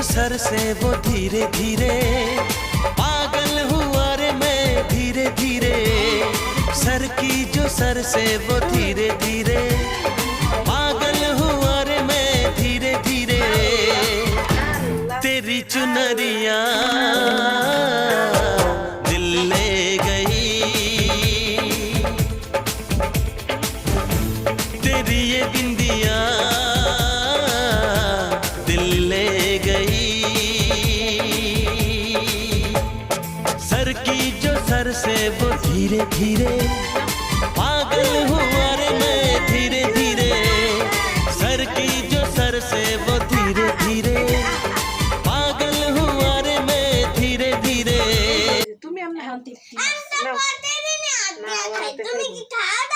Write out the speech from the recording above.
Sir से वो धीरे धीरे पागल हुआ रे मैं धीरे धीरे। सर की जो सर से वो धीरे धीरे पागल हुआ रे मैं धीरे धीरे। तेरी चुनरिया दिल ले गई, तेरी ये बिंदिया दिल ले गई। सर की जो सर से वो धीरे धीरे पागल हुआ रे मैं धीरे धीरे। सर की जो सर से वो धीरे धीरे पागल हुआ रे मैं धीरे धीरे। তুমি এমন হাত দিচ্ছি আমি তো পড়তে দিনে আড্ডা খাই, তুমি কি খাওয়া